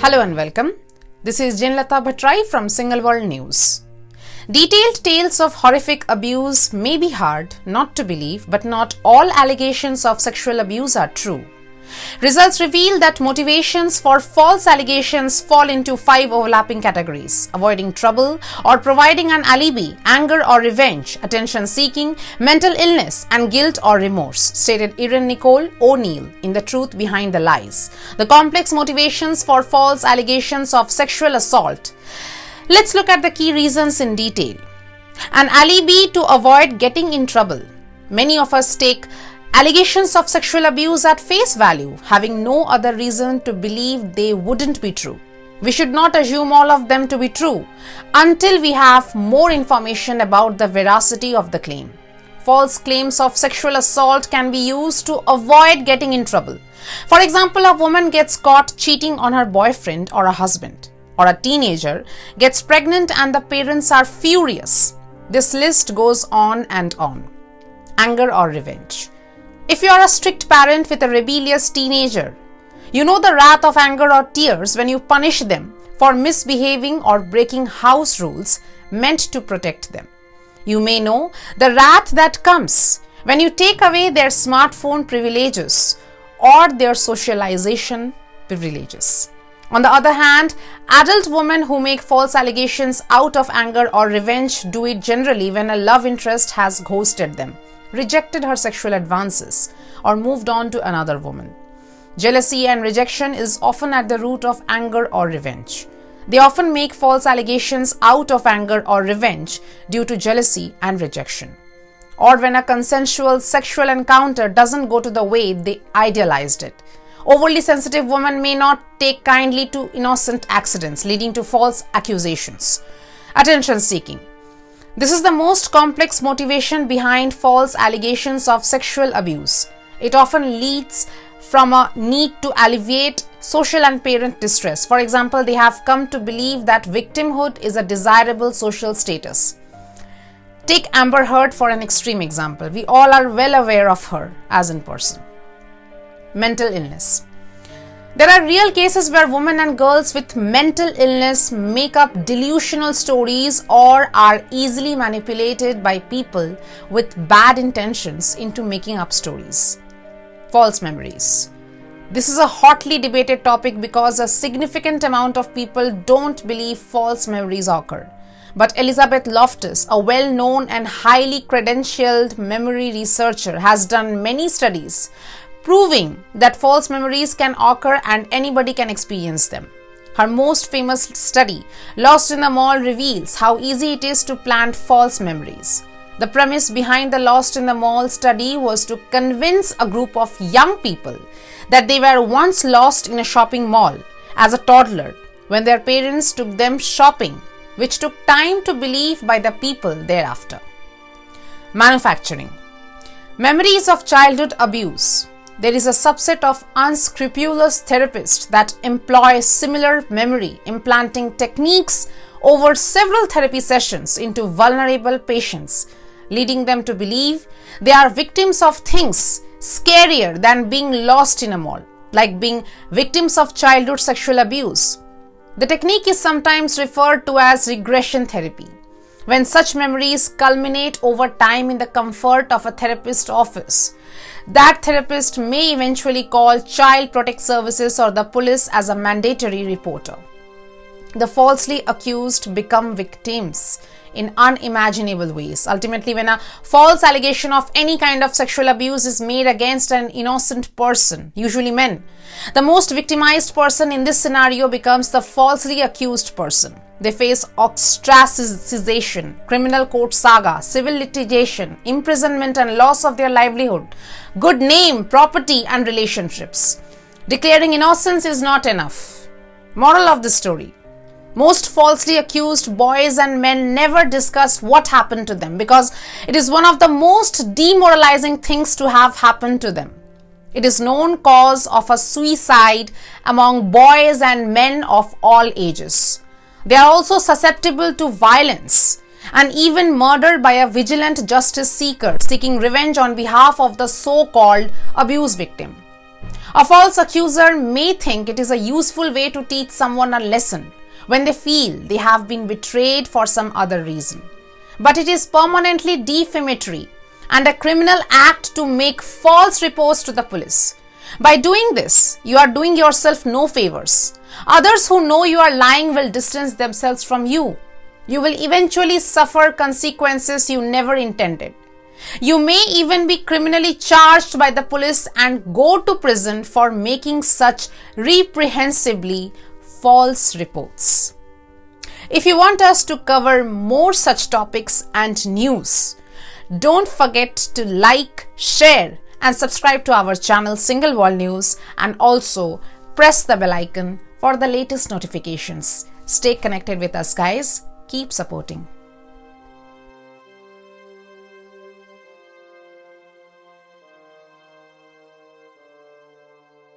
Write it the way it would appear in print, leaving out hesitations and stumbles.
Hello and welcome. This is Jinlata Bhattrai from singleworldnews. Detailed tales of horrific abuse may be hard not to believe, but not all allegations of sexual abuse are true. Results reveal that motivations for false allegations fall into 5 overlapping categories: avoiding trouble or providing an alibi, anger or revenge, attention seeking, mental illness, and guilt or remorse, stated Erin Nicole O'Neill in The Truth Behind the Lies: The Complex Motivations for False Allegations of Sexual Assault. Let's look at the key reasons in detail. An alibi to avoid getting in trouble. Many of us take allegations of sexual abuse at face value, having no other reason to believe they wouldn't be true. We should not assume all of them to be true until we have more information about the veracity of the claim. False claims of sexual assault can be used to avoid getting in trouble. For example, a woman gets caught cheating on her boyfriend or a husband, or a teenager gets pregnant and the parents are furious. This list goes on and on. Anger or revenge. If you are a strict parent with a rebellious teenager, you know the wrath of anger or tears when you punish them for misbehaving or breaking house rules meant to protect them. You may know the wrath that comes when you take away their smartphone privileges or their socialization privileges. On the other hand, adult women who make false allegations out of anger or revenge do it generally when a love interest has ghosted them, rejected her sexual advances, or moved on to another woman. Jealousy and rejection is often at the root of anger or revenge. They often make false allegations out of anger or revenge due to jealousy and rejection, or when a consensual sexual encounter doesn't go to the way they idealized it. Overly sensitive women may not take kindly to innocent accidents, leading to false accusations. Attention seeking. This is the most complex motivation behind false allegations of sexual abuse. It often leads from a need to alleviate social and parent distress. For example, they have come to believe that victimhood is a desirable social status. Take Amber Heard for an extreme example. We all are well aware of her as in person. Mental illness. There are real cases where women and girls with mental illness make up delusional stories or are easily manipulated by people with bad intentions into making up stories. False memories. This is a hotly debated topic because a significant amount of people don't believe false memories occur. But Elizabeth Loftus, a well-known and highly credentialed memory researcher, has done many studies proving that false memories can occur and anybody can experience them. Her most famous study, Lost in the Mall, reveals how easy it is to plant false memories. The premise behind the Lost in the Mall study was to convince a group of young people that they were once lost in a shopping mall as a toddler when their parents took them shopping, which took time to believe by the people thereafter. Manufacturing. Memories of childhood abuse. There is a subset of unscrupulous therapists that employ similar memory implanting techniques over several therapy sessions into vulnerable patients, leading them to believe they are victims of things scarier than being lost in a mall, like being victims of childhood sexual abuse. The technique is sometimes referred to as regression therapy. When such memories culminate over time in the comfort of a therapist's office, that therapist may eventually call Child Protect Services or the police as a mandatory reporter. The falsely accused become victims in unimaginable ways. Ultimately, when a false allegation of any kind of sexual abuse is made against an innocent person, usually men, the most victimized person in this scenario becomes the falsely accused person. They face ostracization, criminal court saga, civil litigation, imprisonment and loss of their livelihood, good name, property and relationships. Declaring innocence is not enough. Moral of the story: most falsely accused boys and men never discuss what happened to them because it is one of the most demoralizing things to have happened to them. It is known cause of a suicide among boys and men of all ages. They are also susceptible to violence and even murder by a vigilant justice seeker seeking revenge on behalf of the so-called abuse victim. A false accuser may think it is a useful way to teach someone a lesson when they feel they have been betrayed for some other reason. But it is permanently defamatory and a criminal act to make false reports to the police. By doing this, you are doing yourself no favors. Others who know you are lying will distance themselves from you. You will eventually suffer consequences you never intended. You may even be criminally charged by the police and go to prison for making such reprehensibly false reports. If you want us to cover more such topics and news, don't forget to like, share and subscribe to our channel Single World News, and also press the bell icon for the latest notifications. Stay connected with us, guys. Keep supporting.